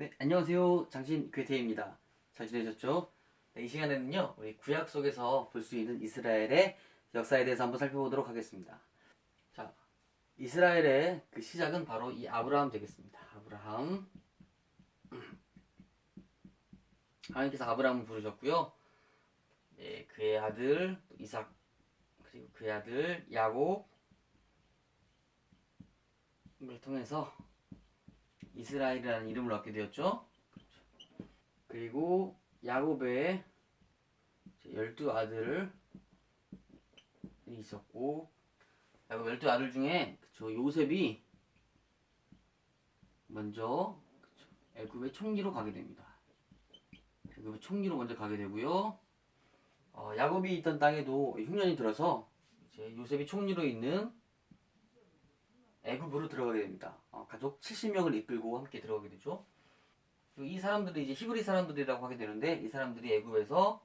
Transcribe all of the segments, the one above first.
네, 안녕하세요. 장신 괴테입니다. 잘 지내셨죠? 네, 이 시간에는요, 우리 구약 속에서 볼 수 있는 이스라엘의 역사에 대해서 한번 살펴보도록 하겠습니다. 자, 이스라엘의 그 시작은 바로 이 아브라함 되겠습니다. 아브라함. 하나님께서 아브라함을 부르셨고요. 네, 그의 아들 이삭, 그리고 그의 아들 야곱을 통해서 이스라엘이라는 이름을 얻게 되었죠. 그리고 야곱의 12아들이 있었고, 야곱 12아들 중에 요셉이 먼저 애굽의 총리로 가게 됩니다. 애굽의 총리로 먼저 가게 되고요. 야곱이 있던 땅에도 흉년이 들어서 이제 요셉이 총리로 있는 애굽으로 들어가게 됩니다. 가족 70명을 이끌고 함께 들어가게 되죠. 이 사람들이 이제 히브리 사람들이라고 하게 되는데, 이 사람들이 애굽에서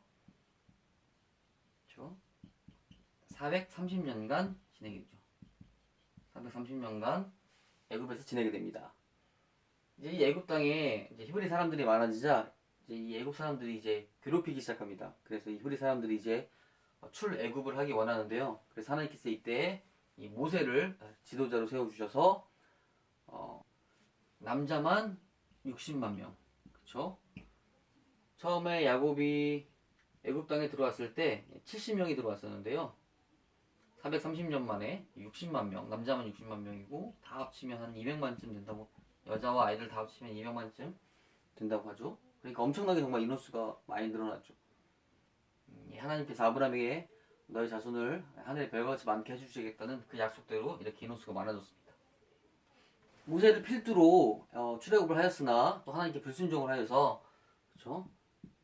430년간 지내게 되죠. 430년간 애굽에서 지내게 됩니다. 이제 이 애굽 땅에 이제 히브리 사람들이 많아지자 이제 이 애굽 사람들이 이제 괴롭히기 시작합니다. 그래서 이 히브리 사람들이 이제 출애굽을 하기 원하는데요. 그래서 하나님께서 이때 이 모세를 지도자로 세워주셔서 남자만 60만 명, 그렇죠? 처음에 야곱이 애굽 땅에 들어왔을 때 70명이 들어왔었는데요. 430년 만에 60만 명, 남자만 60만 명이고 다 합치면 한 200만쯤 된다고, 여자와 아이들 다 합치면 200만쯤 된다고 하죠. 그러니까 엄청나게 정말 인원수가 많이 늘어났죠. 하나님께서 아브라함에게 너의 자손을 하늘의 별같이 많게 해주시겠다는 그 약속대로 이렇게 인원수가 많아졌습니다. 모세를 필두로 출애굽을 하였으나 또 하나님께 불순종을 하여서, 그렇죠?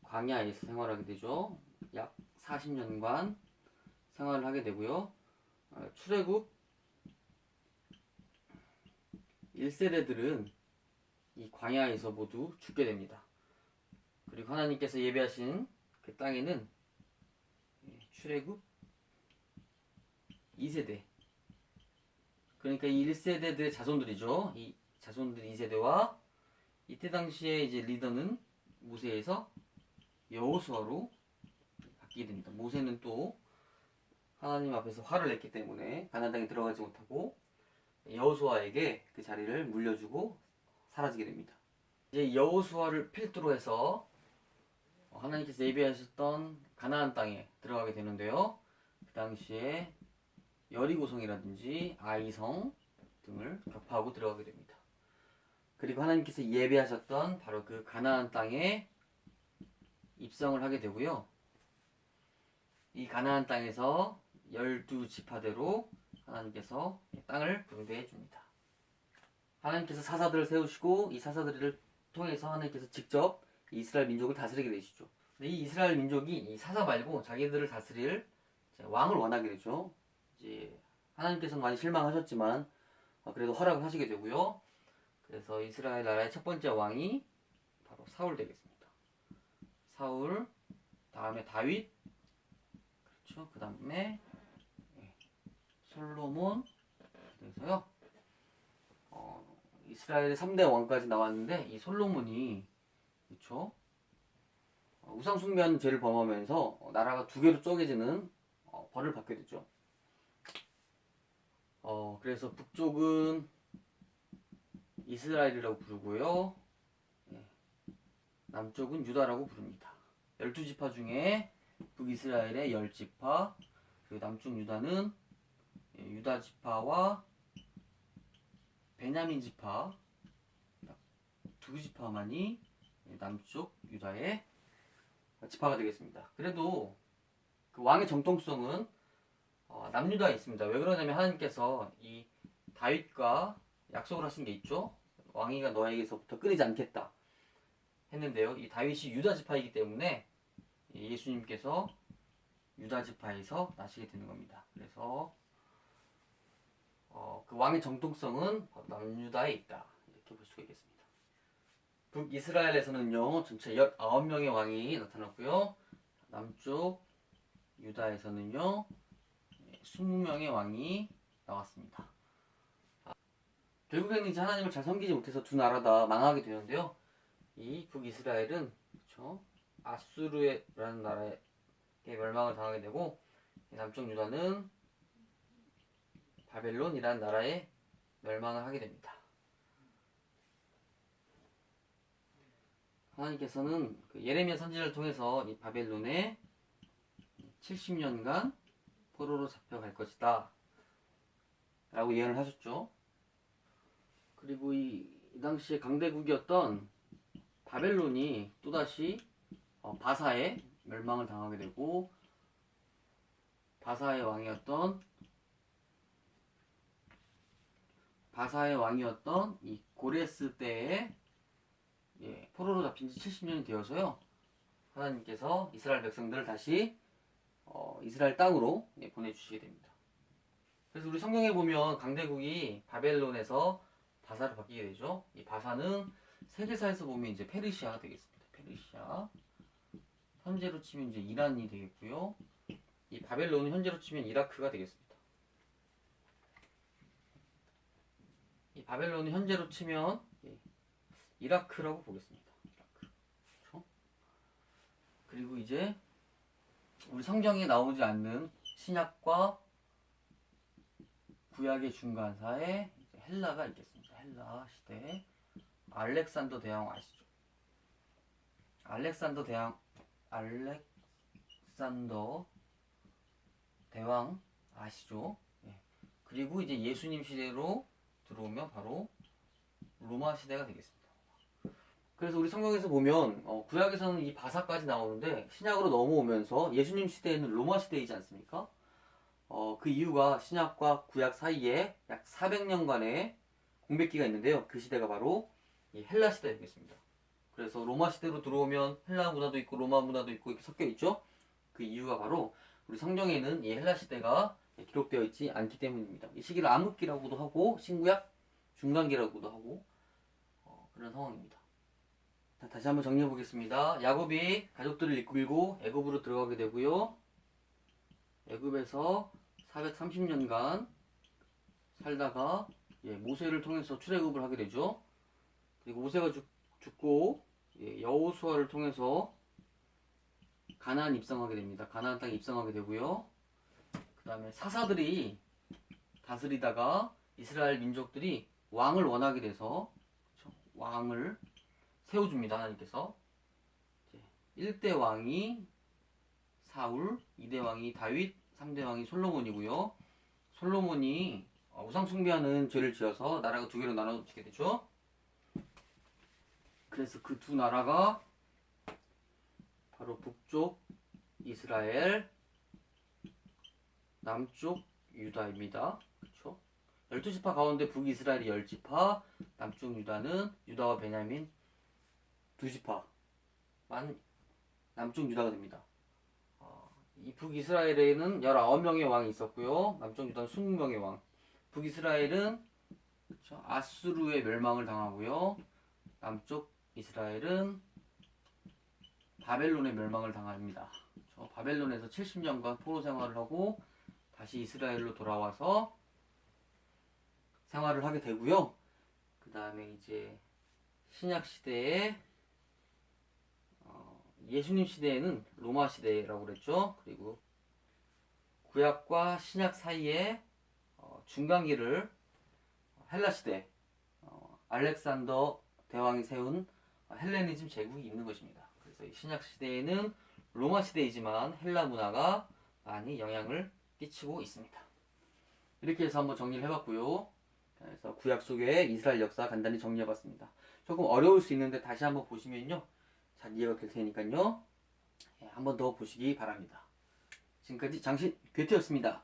광야에서 생활하게 되죠. 약 40년간 생활을 하게 되고요. 출애굽 1세대들은 이 광야에서 모두 죽게 됩니다. 그리고 하나님께서 예배하신 그 땅에는 출애굽 2세대, 그러니까 이 1세대들의 자손들이죠. 이 자손들 2세대와 이때 당시에 이제 리더는 모세에서 여호수아로 바뀌게 됩니다. 모세는 또 하나님 앞에서 화를 냈기 때문에 가나안 땅에 들어가지 못하고 여호수아에게 그 자리를 물려주고 사라지게 됩니다. 이제 여호수아를 필두로 해서 하나님께서 예비하셨던 가나안 땅에 들어가게 되는데요. 그 당시에 여리고성이라든지 아이성 등을 격파하고 들어가게 됩니다. 그리고 하나님께서 예비하셨던 바로 그 가나안 땅에 입성을 하게 되고요. 이 가나안 땅에서 12지파대로 하나님께서 땅을 분배해 줍니다. 하나님께서 사사들을 세우시고 이 사사들을 통해서 하나님께서 직접 이스라엘 민족을 다스리게 되시죠. 근데 이 이스라엘 민족이 이 사사 말고 자기들을 다스릴 왕을 원하게 되죠. 이제 하나님께서는 많이 실망하셨지만 그래도 허락을 하시게 되고요. 그래서 이스라엘 나라의 첫 번째 왕이 바로 사울 되겠습니다. 사울, 다음에 다윗, 그렇죠. 그 다음에 솔로몬, 그래서요 이스라엘의 3대 왕까지 나왔는데, 이 솔로몬이, 그렇죠, 우상 숭배하는 죄를 범하면서 나라가 두 개로 쪼개지는 벌을 받게 되죠. 그래서 북쪽은 이스라엘이라고 부르고요, 남쪽은 유다라고 부릅니다. 12지파 중에 북이스라엘의 10지파, 그리고 남쪽 유다는 유다 지파와 베냐민 지파 두 지파만이 남쪽 유다의 지파가 되겠습니다. 그래도 그 왕의 정통성은 남유다에 있습니다. 왜 그러냐면 하나님께서 이 다윗과 약속을 하신 게 있죠. 왕위가 너에게서부터 끊이지 않겠다 했는데요. 이 다윗이 유다 지파이기 때문에 예수님께서 유다 지파에서 나시게 되는 겁니다. 그래서 그 왕의 정통성은 남유다에 있다, 이렇게 볼 수가 있겠습니다. 북이스라엘에서는요 전체 19명의 왕이 나타났고요. 남쪽 유다에서는요 20명의 왕이 나왔습니다. 결국에는 이제 하나님을 잘 섬기지 못해서 두 나라 다 망하게 되는데요. 이 북이스라엘은 그렇죠? 아수르라는 나라에 멸망을 당하게 되고, 남쪽 유다는 바벨론이라는 나라에 멸망을 하게 됩니다. 하나님께서는 그 예레미야 선지자를 통해서 이 바벨론에 70년간 포로로 잡혀갈 것이다 라고 예언을 하셨죠. 그리고 이 당시에 강대국이었던 바벨론이 또다시 바사에 멸망을 당하게 되고, 바사의 왕이었던 이 고레스 때에 포로로 잡힌 지 70년이 되어서요, 하나님께서 이스라엘 백성들을 다시 이스라엘 땅으로 보내주시게 됩니다. 그래서 우리 성경에 보면 강대국이 바벨론에서 바사로 바뀌게 되죠. 이 바사는 세계사에서 보면 이제 페르시아가 되겠습니다. 페르시아. 현재로 치면 이제 이란이 되겠고요. 이 바벨론은 현재로 치면 이라크가 되겠습니다. 이 바벨론은 현재로 치면 이라크라고 보겠습니다. 이라크. 그렇죠? 그리고 이제 우리 성경에 나오지 않는 신약과 구약의 중간사에 헬라가 있겠습니다. 헬라 시대. 알렉산더 대왕 아시죠? 알렉산더 대왕 아시죠? 그리고 이제 예수님 시대로 들어오면 바로 로마 시대가 되겠습니다. 그래서 우리 성경에서 보면 구약에서는 이 바사까지 나오는데, 신약으로 넘어오면서 예수님 시대에는 로마 시대이지 않습니까? 그 이유가 신약과 구약 사이에 약 400년간의 공백기가 있는데요. 그 시대가 바로 이 헬라 시대였겠습니다. 그래서 로마 시대로 들어오면 헬라 문화도 있고 로마 문화도 있고 이렇게 섞여 있죠. 그 이유가 바로 우리 성경에는 이 헬라 시대가 기록되어 있지 않기 때문입니다. 이 시기를 암흑기라고도 하고 신구약 중간기라고도 하고 그런 상황입니다. 자, 다시 한번 정리해 보겠습니다. 야곱이 가족들을 이끌고 애굽으로 들어가게 되고요. 애굽에서 430년간 살다가 모세를 통해서 출애굽을 하게 되죠. 그리고 모세가 죽고 여호수아를 통해서 가나안 입성하게 됩니다. 가나안 땅에 입성하게 되고요. 그 다음에 사사들이 다스리다가 이스라엘 민족들이 왕을 원하게 돼서 왕을 세워줍니다. 하나님께서 1대 왕이 사울, 2대 왕이 다윗, 3대 왕이 솔로몬이고요. 솔로몬이 우상 숭배하는 죄를 지어서 나라가 두 개로 나눠지게 되죠. 그래서 그 두 나라가 바로 북쪽 이스라엘, 남쪽 유다입니다. 그렇죠? 12지파 가운데 북이스라엘이 10지파, 남쪽 유다는 유다와 베냐민 2지파만 남쪽 유다가 됩니다. 이 북이스라엘에는 19명의 왕이 있었고요. 남쪽 유다는 20명의 왕. 북이스라엘은 그렇죠? 아수르의 멸망을 당하고요. 남쪽 이스라엘은 바벨론의 멸망을 당합니다. 그렇죠? 바벨론에서 70년간 포로 생활을 하고 다시 이스라엘로 돌아와서 생활을 하게 되고요. 그 다음에 이제 신약 시대에 예수님 시대에는 로마 시대라고 그랬죠. 그리고 구약과 신약 사이에 중간기를 헬라 시대, 알렉산더 대왕이 세운 헬레니즘 제국이 있는 것입니다. 그래서 신약 시대에는 로마 시대이지만 헬라 문화가 많이 영향을 끼치고 있습니다. 이렇게 해서 한번 정리를 해봤고요. 그래서 구약 속의 이스라엘 역사 간단히 정리해봤습니다. 조금 어려울 수 있는데 다시 한번 보시면요, 잘 이해가 될 테니까요. 한 번 더 보시기 바랍니다. 지금까지 장신 괴테였습니다.